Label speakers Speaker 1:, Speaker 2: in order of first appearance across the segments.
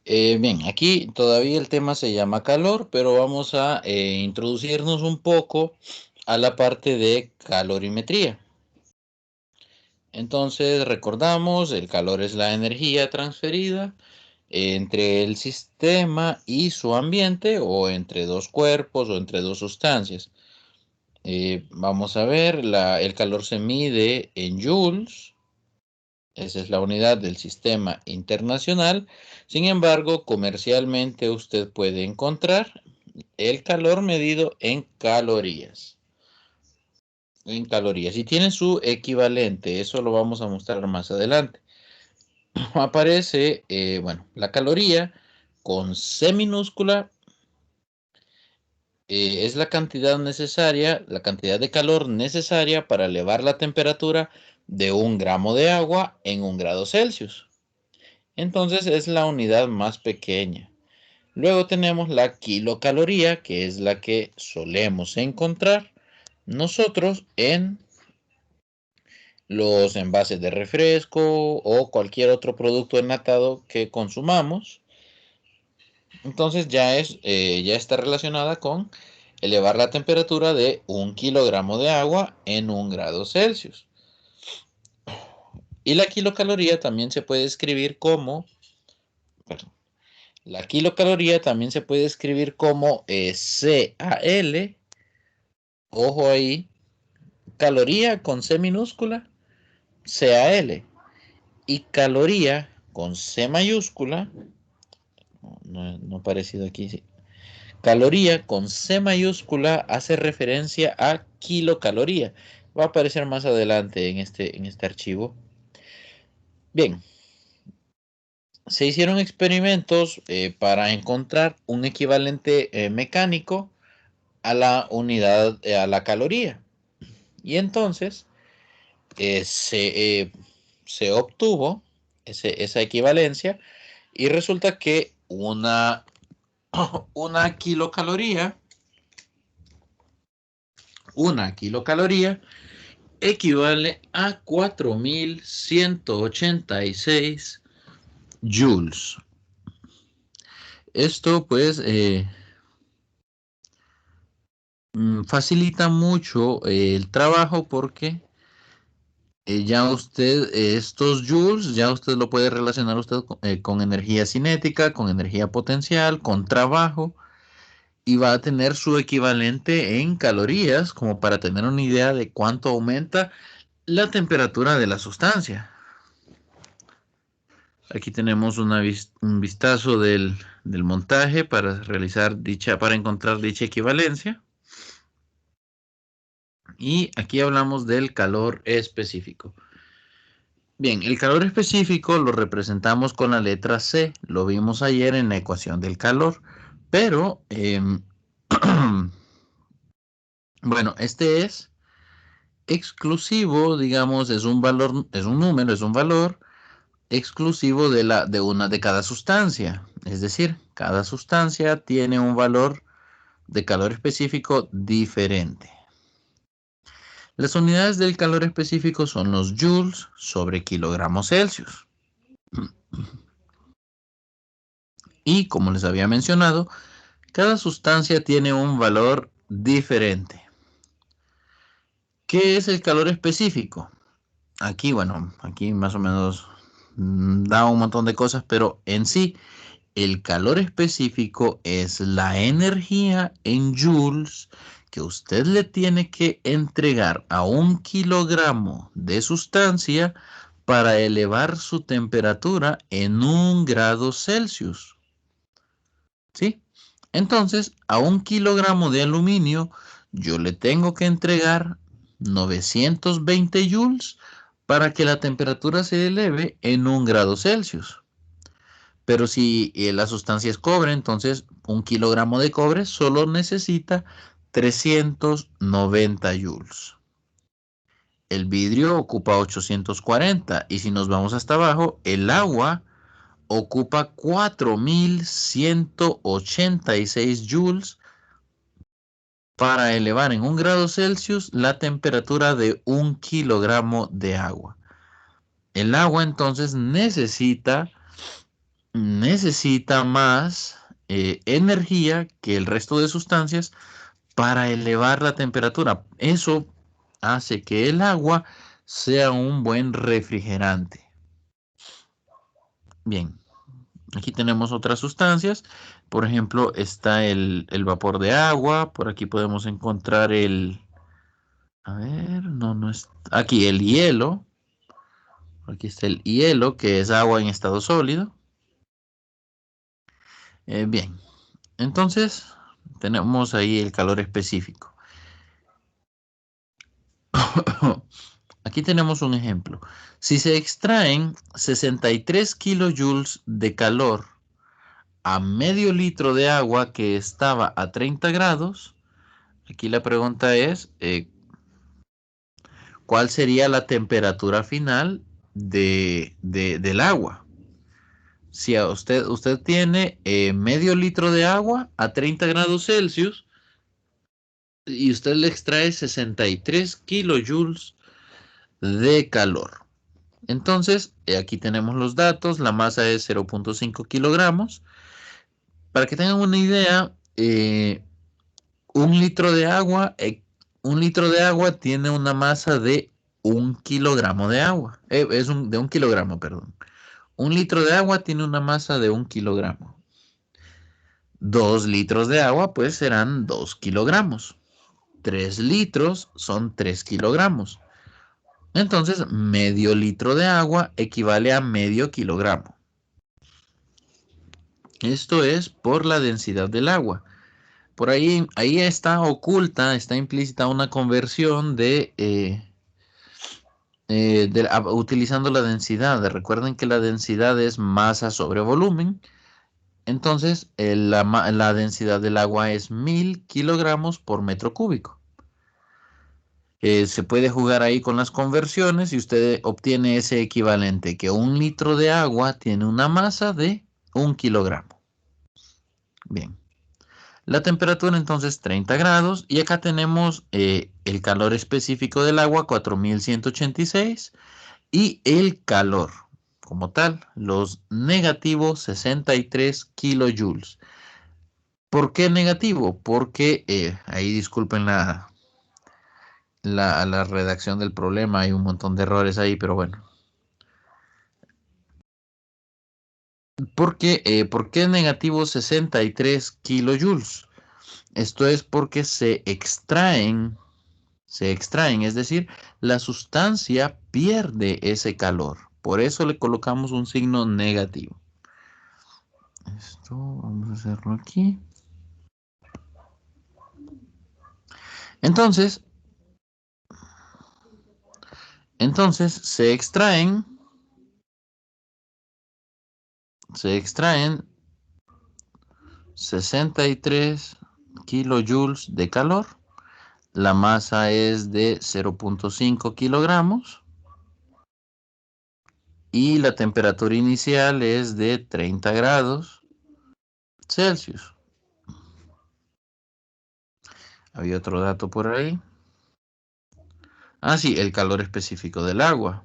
Speaker 1: Bien, aquí todavía el tema se llama calor, pero vamos a introducirnos un poco a la parte de calorimetría. Entonces, recordamos, el calor es la energía transferida entre el sistema y su ambiente, o entre dos cuerpos, o entre dos sustancias. Vamos a ver, el calor se mide en joules. Esa es la unidad del sistema internacional. Sin embargo, comercialmente usted puede encontrar el calor medido en calorías. En calorías. Y tiene su equivalente. Eso lo vamos a mostrar más adelante. Aparece, bueno, la caloría con C minúscula es la cantidad necesaria, la cantidad de calor necesaria para elevar la temperatura de 1 gramo de agua en 1 grado Celsius. Entonces es la unidad más pequeña. Luego tenemos la kilocaloría, que es la que solemos encontrar nosotros en los envases de refresco o cualquier otro producto enlatado que consumamos. Entonces ya está relacionada con elevar la temperatura de 1 kilogramo de agua en 1 grado Celsius. Y la kilocaloría también se puede escribir como, perdón, la kilocaloría también se puede escribir como CAL, ojo ahí, caloría con C minúscula, CAL, y caloría con C mayúscula, no ha parecido aquí, sí. Caloría con C mayúscula hace referencia a kilocaloría. Va a aparecer más adelante en este archivo. Bien, se hicieron experimentos para encontrar un equivalente mecánico a la unidad, a la caloría. Y entonces se obtuvo esa equivalencia y resulta que una kilocaloría, una kilocaloría equivale a 4186 joules. Esto pues facilita mucho el trabajo porque ya usted, estos joules, ya usted lo puede relacionar usted con energía cinética, con energía potencial, con trabajo, y va a tener su equivalente en calorías, como para tener una idea de cuánto aumenta la temperatura de la sustancia. Aquí tenemos un vistazo del montaje para para encontrar dicha equivalencia. Y aquí hablamos del calor específico. Bien, el calor específico lo representamos con la letra C. Lo vimos ayer en la ecuación del calor. Pero, bueno, este es exclusivo, digamos, es un valor, es un número, es un valor exclusivo de cada sustancia. Es decir, cada sustancia tiene un valor de calor específico diferente. Las unidades del calor específico son los joules sobre kilogramos Celsius. Y como les había mencionado, cada sustancia tiene un valor diferente. ¿Qué es el calor específico? Aquí, bueno, aquí más o menos da un montón de cosas, pero en sí, el calor específico es la energía en joules que usted le tiene que entregar a 1 kilogramo de sustancia para elevar su temperatura en 1 grado Celsius. ¿Sí? Entonces, a 1 kilogramo de aluminio yo le tengo que entregar 920 joules para que la temperatura se eleve en 1 grado Celsius. Pero si la sustancia es cobre, entonces 1 kilogramo de cobre solo necesita 390 joules. El vidrio ocupa 840 y si nos vamos hasta abajo, el agua ocupa 4186 joules para elevar en 1 grado Celsius la temperatura de 1 kilogramo de agua. El agua entonces necesita necesita más energía que el resto de sustancias para elevar la temperatura. Eso hace que el agua sea un buen refrigerante. Bien, aquí tenemos otras sustancias. Por ejemplo, está el vapor de agua. Por aquí podemos encontrar a ver, no es, aquí el hielo. Aquí está el hielo, que es agua en estado sólido. Bien, entonces tenemos ahí el calor específico. Aquí tenemos un ejemplo. Si se extraen 63 kilojoules de calor a medio litro de agua que estaba a 30 grados, aquí la pregunta es, ¿cuál sería la temperatura final del agua? Si a usted tiene medio litro de agua a 30 grados Celsius y usted le extrae 63 kilojoules de calor. Entonces, aquí tenemos los datos. La masa es 0.5 kilogramos. Para que tengan una idea, un litro de agua, un litro de agua tiene una masa de 1 kilogramo de agua. De 1 kilogramo, perdón. Un litro de agua tiene una masa de 1 kilogramo. 2 litros de agua, pues serán 2 kilogramos. 3 litros son 3 kilogramos. Entonces, medio litro de agua equivale a medio kilogramo. Esto es por la densidad del agua. Por ahí está oculta, está implícita una conversión utilizando la densidad. Recuerden que la densidad es masa sobre volumen. Entonces, la densidad del agua es 1000 kilogramos por metro cúbico. Se puede jugar ahí con las conversiones y usted obtiene ese equivalente, que un litro de agua tiene una masa de 1 kilogramo. Bien. La temperatura entonces 30 grados y acá tenemos el calor específico del agua 4186 y el calor como tal, los negativos 63 kilojoules. ¿Por qué negativo? Porque ahí disculpen la redacción del problema, hay un montón de errores ahí, pero bueno. ¿Por qué negativo 63 kilojoules? Esto es porque es decir, la sustancia pierde ese calor. Por eso le colocamos un signo negativo. Esto vamos a hacerlo aquí. Entonces se extraen 63 kilojoules de calor. La masa es de 0.5 kilogramos. Y la temperatura inicial es de 30 grados Celsius. Había otro dato por ahí. Ah, sí, el calor específico del agua.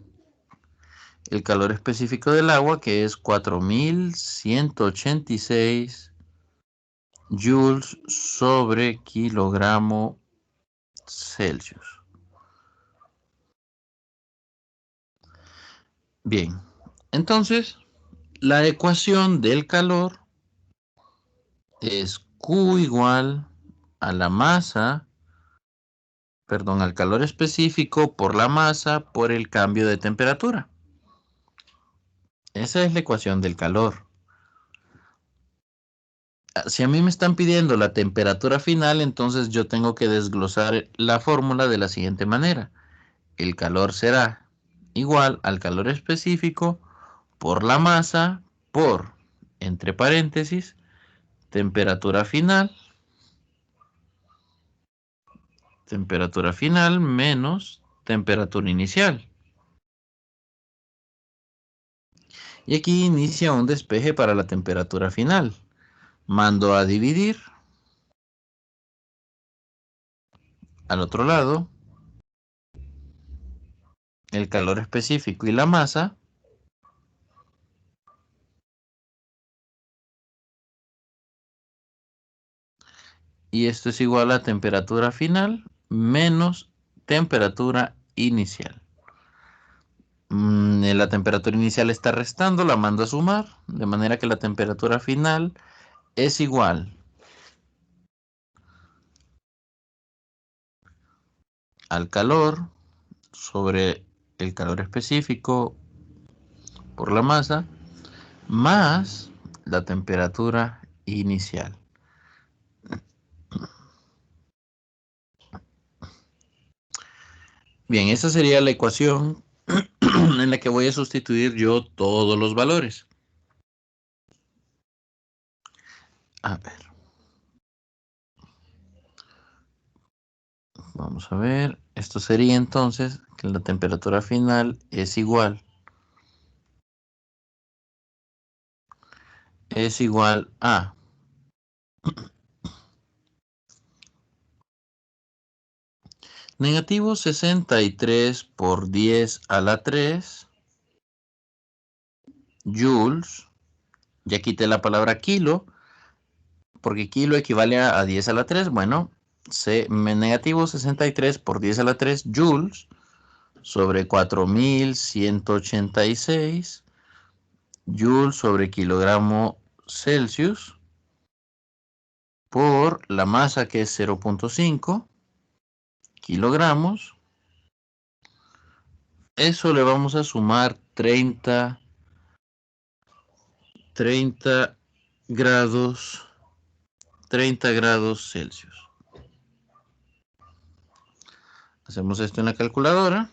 Speaker 1: El calor específico del agua, que es 4186 joules sobre kilogramo Celsius. Bien, entonces la ecuación del calor es Q igual a la masa, perdón, al calor específico por la masa por el cambio de temperatura. Esa es la ecuación del calor. Si a mí me están pidiendo la temperatura final, entonces yo tengo que desglosar la fórmula de la siguiente manera. El calor será igual al calor específico por la masa por, entre paréntesis, temperatura final menos temperatura inicial. Y aquí inicia un despeje para la temperatura final. Mando a dividir. Al otro lado, el calor específico y la masa. Y esto es igual a temperatura final menos temperatura inicial. La temperatura inicial está restando, la mando a sumar, de manera que la temperatura final es igual al calor sobre el calor específico por la masa más la temperatura inicial. Bien, esa sería la ecuación en la que voy a sustituir yo todos los valores. A ver. Vamos a ver. Esto sería entonces que la temperatura final es igual. Es igual a negativo 63 por 10 a la 3 joules. Ya quité la palabra kilo, porque kilo equivale a 10 a la 3. Bueno, negativo 63 por 10 a la 3 joules sobre 4186 joules sobre kilogramo Celsius por la masa, que es 0.5 kilogramos. Eso le vamos a sumar 30 grados 30 grados Celsius. Hacemos esto en la calculadora.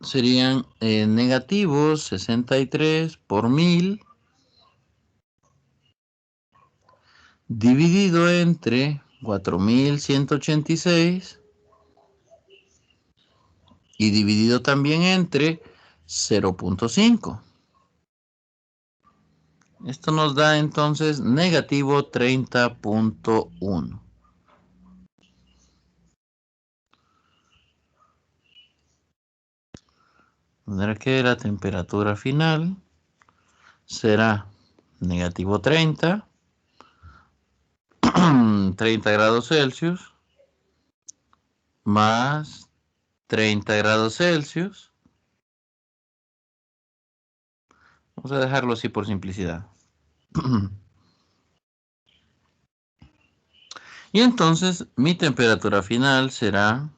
Speaker 1: Serían negativos 63 por 1000 dividido entre 4186 y dividido también entre 0.5. Esto nos da entonces negativo 30.1. De manera que la temperatura final será negativo 30 grados Celsius más 30 grados Celsius. Vamos a dejarlo así por simplicidad. Y entonces mi temperatura final será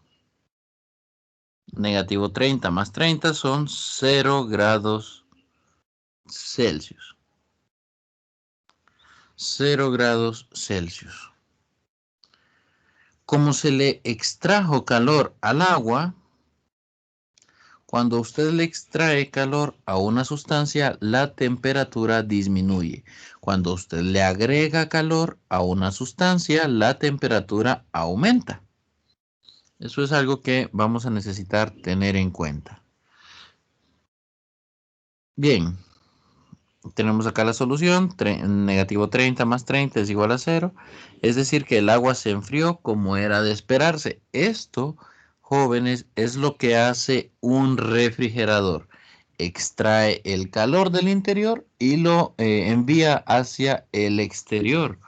Speaker 1: negativo 30 más 30 son 0 grados Celsius. 0 grados Celsius. Como se le extrajo calor al agua, cuando usted le extrae calor a una sustancia, la temperatura disminuye. Cuando usted le agrega calor a una sustancia, la temperatura aumenta. Eso es algo que vamos a necesitar tener en cuenta. Bien, tenemos acá la solución. Negativo 30 más 30 es igual a 0. Es decir, que el agua se enfrió como era de esperarse. Esto, jóvenes, es lo que hace un refrigerador. Extrae el calor del interior y lo envía hacia el exterior.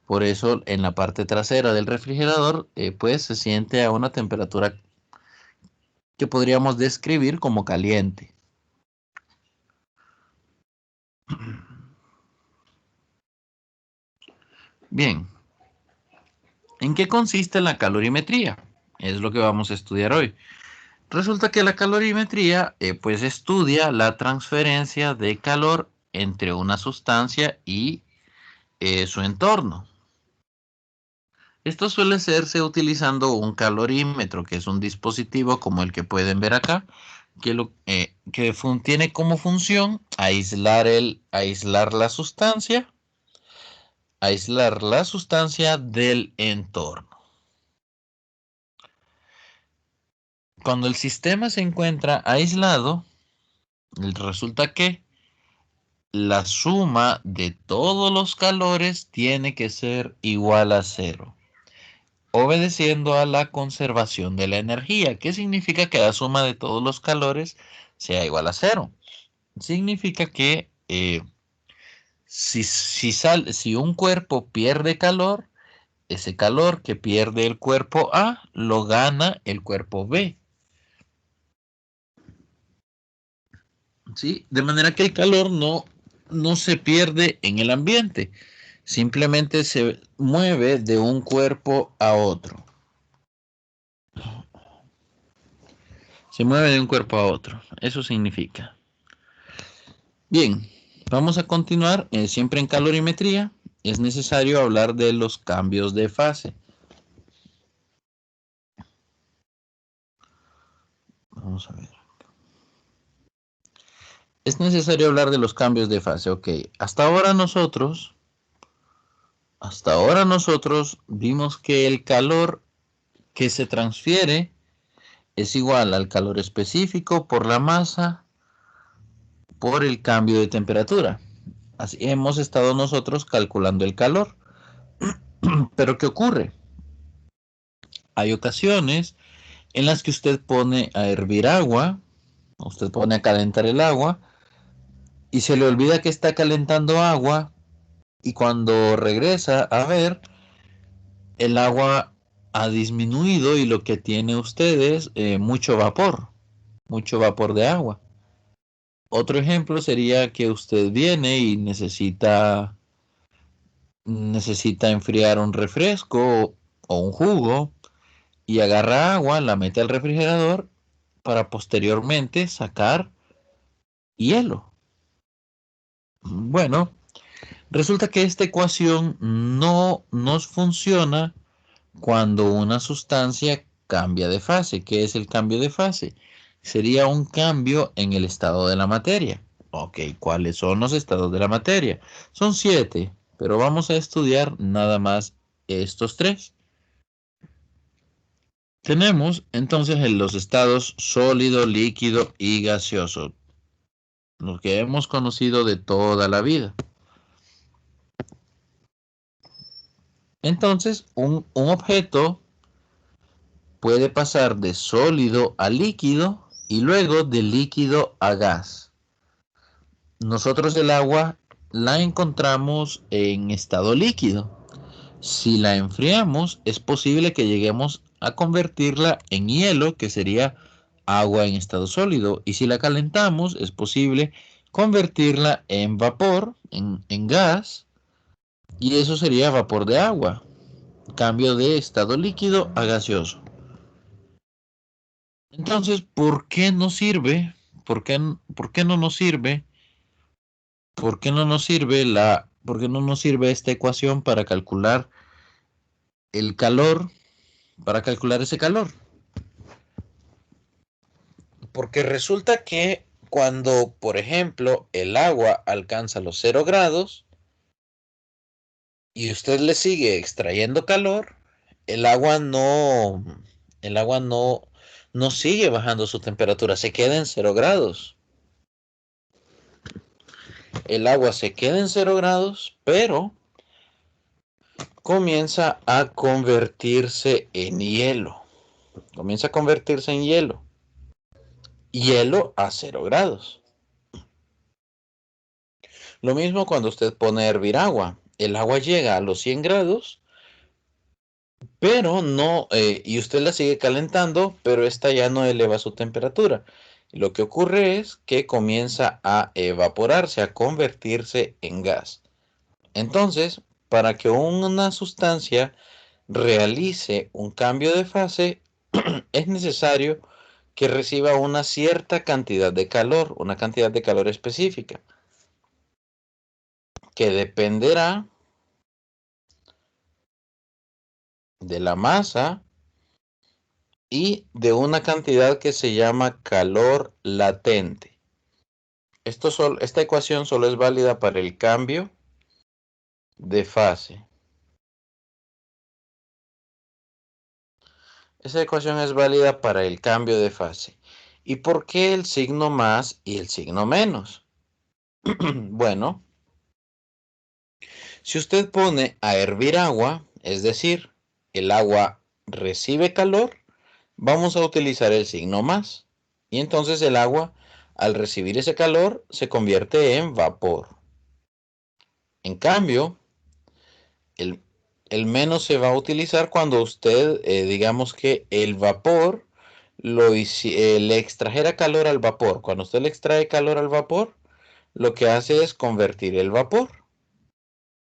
Speaker 1: Por eso en la parte trasera del refrigerador pues se siente a una temperatura que podríamos describir como caliente. Bien, ¿en qué consiste la calorimetría? Es lo que vamos a estudiar hoy. Resulta que la calorimetría pues estudia la transferencia de calor entre una sustancia y su entorno. Esto suele hacerse utilizando un calorímetro, que es un dispositivo como el que pueden ver acá, que tiene como función aislar la sustancia del entorno. Cuando el sistema se encuentra aislado, resulta que la suma de todos los calores tiene que ser igual a 0, obedeciendo a la conservación de la energía. ¿Qué significa que la suma de todos los calores sea igual a 0? Significa que Si un cuerpo pierde calor, ese calor que pierde el cuerpo A lo gana el cuerpo B. ¿Sí? De manera que el calor no se pierde en el ambiente, simplemente se mueve de un cuerpo a otro. Se mueve de un cuerpo a otro. Eso significa. Bien, vamos a continuar. Siempre en calorimetría es necesario hablar de los cambios de fase. Vamos a ver. Es necesario hablar de los cambios de fase. Ok, hasta ahora nosotros vimos que el calor que se transfiere es igual al calor específico por la masa por el cambio de temperatura. Así hemos estado nosotros calculando el calor. Pero ¿qué ocurre? Hay ocasiones en las que usted pone a hervir agua, usted pone a calentar el agua y se le olvida que está calentando agua y cuando regresa a ver, el agua ha disminuido y lo que tiene usted es mucho vapor de agua. Otro ejemplo sería que usted viene y necesita enfriar un refresco o un jugo y agarra agua, la mete al refrigerador para posteriormente sacar hielo. Bueno, resulta que esta ecuación no nos funciona cuando una sustancia cambia de fase. ¿Qué es el cambio de fase? Sería un cambio en el estado de la materia. Ok, ¿cuáles son los estados de la materia? Son 7, pero vamos a estudiar nada más estos 3. Tenemos entonces en los estados sólido, líquido y gaseoso, los que hemos conocido de toda la vida. Entonces, un objeto puede pasar de sólido a líquido y luego de líquido a gas. Nosotros el agua la encontramos en estado líquido. Si la enfriamos, es posible que lleguemos a convertirla en hielo, que sería agua en estado sólido. Y si la calentamos, es posible convertirla en vapor, en gas, y eso sería vapor de agua. Cambio de estado líquido a gaseoso. Entonces, ¿por qué no sirve? ¿Por qué no nos sirve? ¿Por qué no nos sirve esta ecuación para calcular el calor, para calcular ese calor? Porque resulta que cuando, por ejemplo, el agua alcanza los 0 grados y usted le sigue extrayendo calor, el agua no, el agua no sigue bajando su temperatura, se queda en 0 grados. El agua se queda en 0 grados, pero comienza a convertirse en hielo. Comienza a convertirse en hielo. Hielo a 0 grados. Lo mismo cuando usted pone a hervir agua. El agua llega a los 100 grados, pero no, y usted la sigue calentando, pero esta ya no eleva su temperatura. Lo que ocurre es que comienza a evaporarse, a convertirse en gas. Entonces, para que una sustancia realice un cambio de fase, es necesario que reciba una cierta cantidad de calor, una cantidad de calor específica, que dependerá de la masa y de una cantidad que se llama calor latente. Esta ecuación solo es válida para el cambio de fase. Esa ecuación es válida para el cambio de fase. ¿Y por qué el signo más y el signo menos? Bueno, si usted pone a hervir agua, es decir, el agua recibe calor, vamos a utilizar el signo más. Y entonces el agua, al recibir ese calor, se convierte en vapor. En cambio, el menos se va a utilizar cuando usted, digamos que el vapor le extrajera calor al vapor. Cuando usted le extrae calor al vapor, lo que hace es convertir el vapor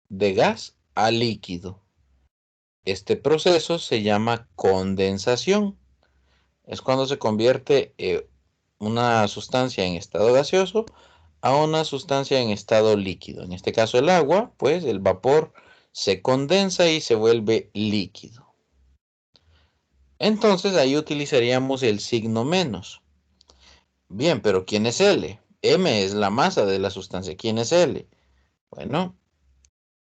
Speaker 1: de gas a líquido. Este proceso se llama condensación. Es cuando se convierte una sustancia en estado gaseoso a una sustancia en estado líquido. En este caso el agua, pues el vapor se condensa y se vuelve líquido. Entonces ahí utilizaríamos el signo menos. Bien, pero ¿quién es L? M es la masa de la sustancia. ¿Quién es L? Bueno,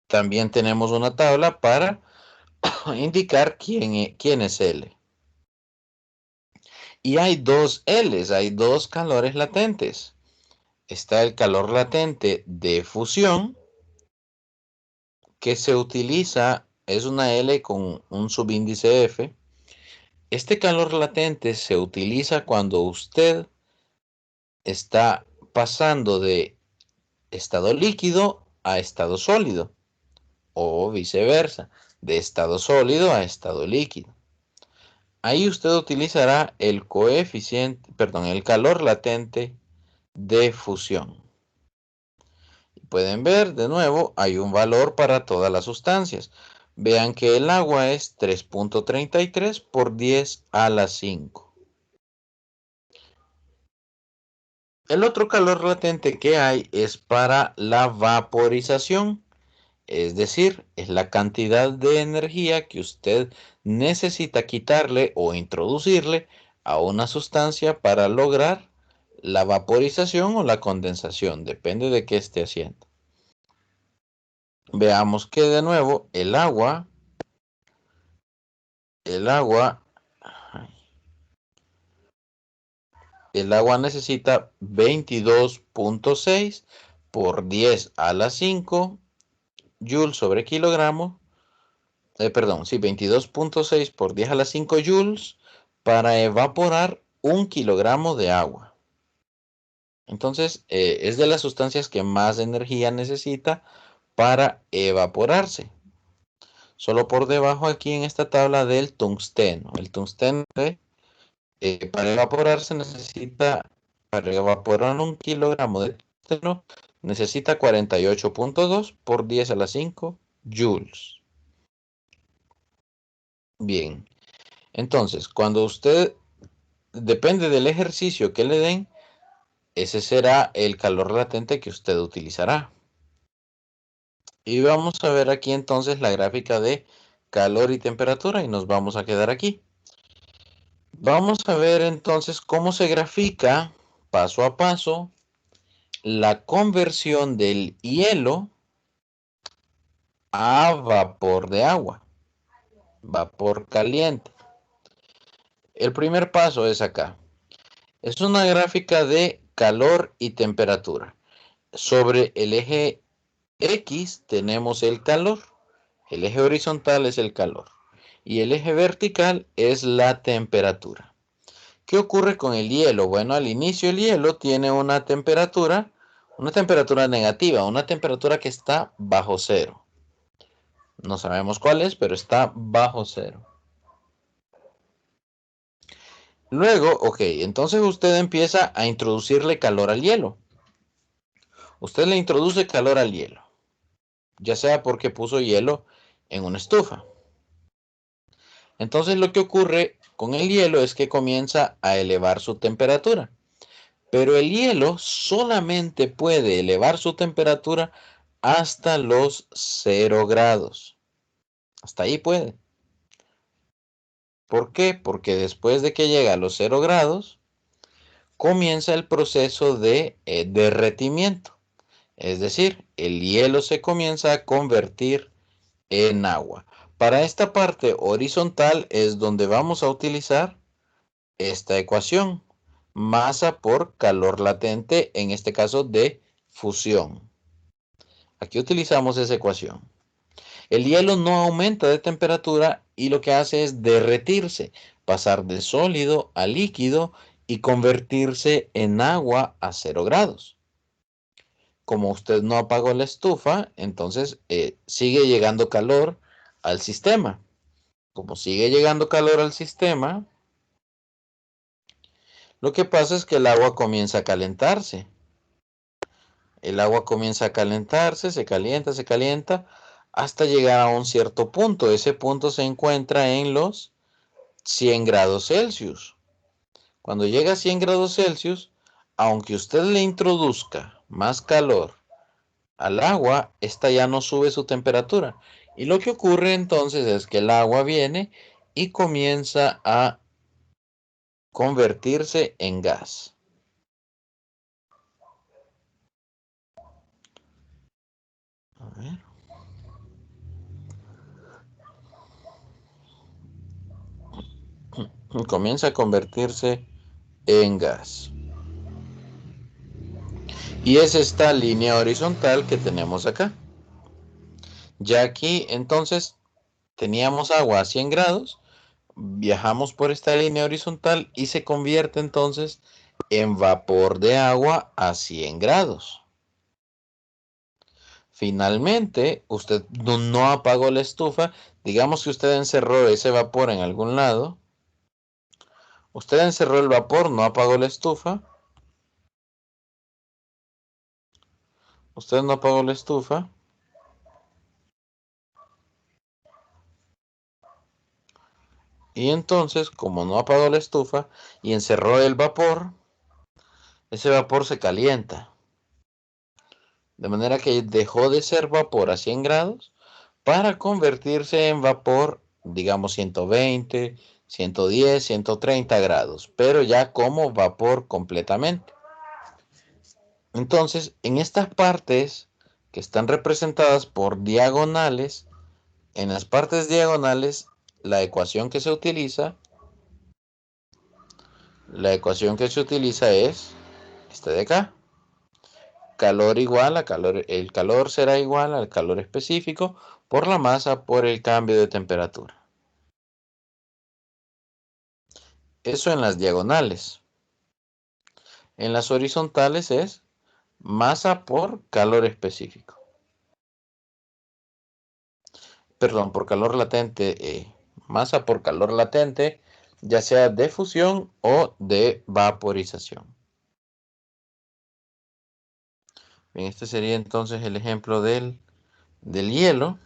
Speaker 1: también tenemos una tabla para indicar quién es L. Y hay dos L's, hay dos calores latentes. Está el calor latente de fusión, que se utiliza, es una L con un subíndice F. Este calor latente se utiliza cuando usted está pasando de estado líquido a estado sólido o viceversa, de estado sólido a estado líquido. Ahí usted utilizará el coeficiente, perdón, el calor latente de fusión. Pueden ver de nuevo, hay un valor para todas las sustancias. Vean que el agua es 3.33 por 10 a la 5. El otro calor latente que hay es para la vaporización, es decir, es la cantidad de energía que usted necesita quitarle o introducirle a una sustancia para lograr la vaporización o la condensación, depende de qué esté haciendo. Veamos que de nuevo el agua necesita 22.6 por 10 a la 5 joules sobre kilogramo. Perdón, sí, 22.6 por 10 a la 5 joules para evaporar 1 kilogramo de agua. Entonces, es de las sustancias que más energía necesita para evaporarse. Solo por debajo aquí en esta tabla del tungsteno. El tungsteno para evaporarse para evaporar 1 kilogramo de tungsteno, necesita 48.2 por 10 a la 5 joules. Bien, entonces, cuando usted, depende del ejercicio que le den, ese será el calor latente que usted utilizará. Y vamos a ver aquí entonces la gráfica de calor y temperatura y nos vamos a quedar aquí. Vamos a ver entonces cómo se grafica paso a paso la conversión del hielo a vapor de agua, vapor caliente. El primer paso es acá. Es una gráfica de calor y temperatura. Sobre el eje X tenemos el calor, el eje horizontal es el calor y el eje vertical es la temperatura. ¿Qué ocurre con el hielo? Bueno, al inicio el hielo tiene una temperatura negativa, una temperatura que está bajo cero. No sabemos cuál es, pero está bajo cero. Luego, ok, entonces usted empieza a introducirle calor al hielo. Usted le introduce calor al hielo, ya sea porque puso hielo en una estufa. Entonces lo que ocurre con el hielo es que comienza a elevar su temperatura. Pero el hielo solamente puede elevar su temperatura hasta los 0 grados. Hasta ahí puede. ¿Por qué? Porque después de que llega a los 0 grados, comienza el proceso de derretimiento. Es decir, el hielo se comienza a convertir en agua. Para esta parte horizontal es donde vamos a utilizar esta ecuación. Masa por calor latente, en este caso de fusión. Aquí utilizamos esa ecuación. El hielo no aumenta de temperatura y lo que hace es derretirse, pasar de sólido a líquido y convertirse en agua a 0 grados. como usted no apagó la estufa, entonces sigue llegando calor al sistema. Como sigue llegando calor al sistema, lo que pasa es que el agua comienza a calentarse. El agua comienza a calentarse, se calienta, hasta llegar a un cierto punto. Ese punto se encuentra en los 100 grados Celsius. Cuando llega a 100 grados Celsius, aunque usted le introduzca más calor al agua, esta ya no sube su temperatura. Y lo que ocurre entonces es que el agua viene y comienza a convertirse en gas. A ver. Comienza a convertirse en gas. Y es esta línea horizontal que tenemos acá. Ya aquí entonces teníamos agua a 100 grados, viajamos por esta línea horizontal y se convierte entonces en vapor de agua a 100 grados. Finalmente, usted no apagó la estufa, digamos que usted encerró ese vapor en algún lado, usted encerró el vapor, no apagó la estufa, usted no apagó la estufa, y entonces, como no apagó la estufa y encerró el vapor, ese vapor se calienta. De manera que dejó de ser vapor a 100 grados para convertirse en vapor, digamos 120, 110, 130 grados, pero ya como vapor completamente. Entonces, en estas partes que están representadas por diagonales, en las partes diagonales, la ecuación que se utiliza es esta de acá. Calor igual a calor, el calor será igual al calor específico por la masa por el cambio de temperatura. Eso en las diagonales. En las horizontales es masa por calor específico. Perdón, por calor latente. Masa por calor latente, ya sea de fusión o de vaporización. Bien, este sería entonces el ejemplo del hielo.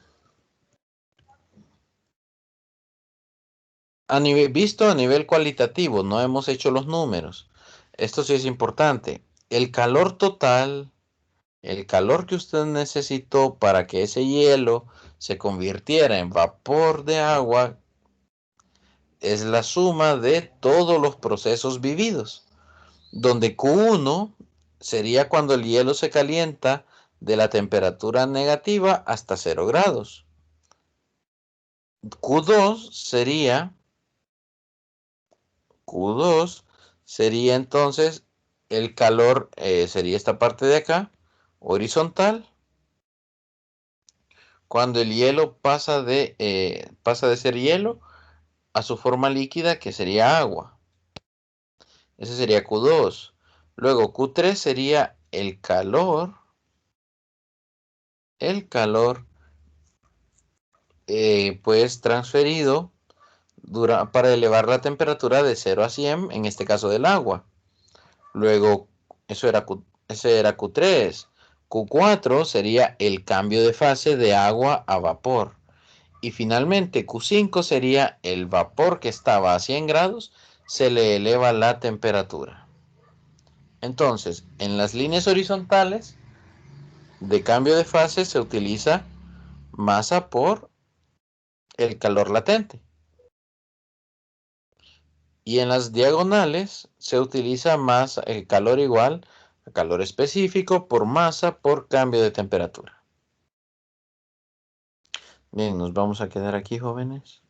Speaker 1: Visto a nivel cualitativo, no hemos hecho los números. Esto sí es importante. El calor total, el calor que usted necesitó para que ese hielo se convirtiera en vapor de agua, es la suma de todos los procesos vividos, donde Q1 sería cuando el hielo se calienta de la temperatura negativa hasta 0 grados. Q2 sería Q2 sería entonces el calor, sería esta parte de acá, horizontal, cuando el hielo pasa de ser hielo a su forma líquida, que sería agua. Ese sería Q2. Luego Q3 sería el calor pues transferido para elevar la temperatura de 0 a 100, en este caso del agua. Luego, ese era Q3. Q4 sería el cambio de fase de agua a vapor. Y finalmente Q5 sería el vapor que estaba a 100 grados, se le eleva la temperatura. Entonces, en las líneas horizontales de cambio de fase se utiliza masa por el calor latente. Y en las diagonales se utiliza calor igual a calor específico por masa por cambio de temperatura. Bien, nos vamos a quedar aquí, jóvenes.